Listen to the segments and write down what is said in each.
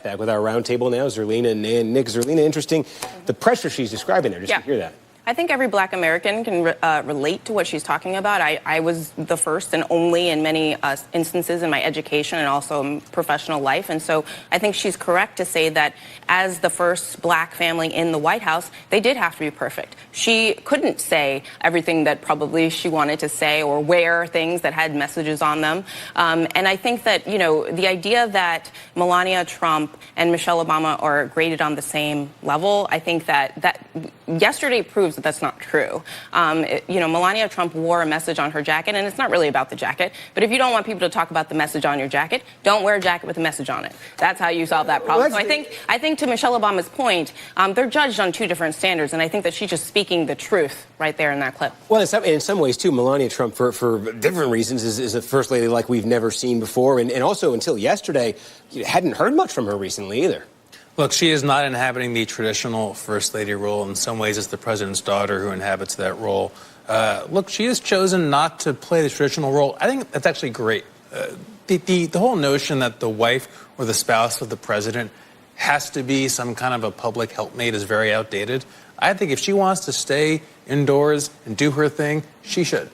back with our roundtable now, Zerlina and Nick. Zerlina, interesting, the pressure she's describing there, just to hear that. I think every Black American can relate to what she's talking about. I was the first and only in many instances in my education and also professional life. And so I think she's correct to say that as the first Black family in the White House, they did have to be perfect. She couldn't say everything that probably she wanted to say or wear things that had messages on them. And I think that, you know, the idea that Melania Trump and Michelle Obama are graded on the same level, I think that yesterday proves that that's not true. You know, Melania Trump wore a message on her jacket, and it's not really about the jacket. But if you don't want people to talk about the message on your jacket, don't wear a jacket with a message on it. That's how you solve that problem. So I think to Michelle Obama's point, they're judged on two different standards, and I think that she's just speaking the truth right there in that clip. Well, in some ways, too, Melania Trump, for different reasons, is a first lady like we've never seen before, and also until yesterday, you hadn't heard much from her recently either. Look, she is not inhabiting the traditional First Lady role. In some ways, it's the president's daughter who inhabits that role. Look, she has chosen not to play the traditional role. I think that's actually great. The whole notion that the wife or the spouse of the president has to be some kind of a public helpmate is very outdated. I think if she wants to stay indoors and do her thing, she should.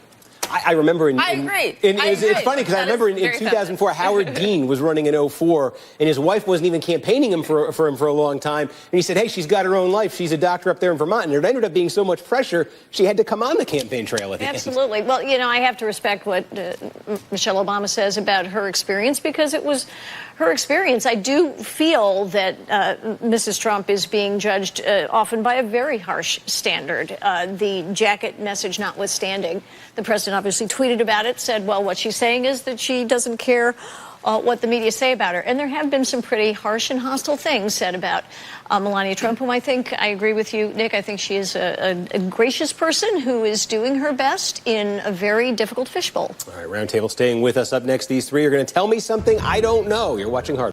I remember I agree. It's funny because I remember in 2004, Howard Dean was running in 2004, and his wife wasn't even campaigning him for him for a long time. And he said, hey, she's got her own life. She's a doctor up there in Vermont. And it ended up being so much pressure, she had to come on the campaign trail at the end. Absolutely. Well, you know, I have to respect what Michelle Obama says about her experience because it was her experience. I do feel that Mrs. Trump is being judged often by a very harsh standard. The jacket message notwithstanding, the president obviously tweeted about it, said, well, what she's saying is that she doesn't care what the media say about her. And there have been some pretty harsh and hostile things said about Melania Trump, whom I agree with you, Nick, I think she is a gracious person who is doing her best in a very difficult fishbowl. All right, Roundtable staying with us. Up next, these three are going to tell me something I don't know. You're watching Hardball.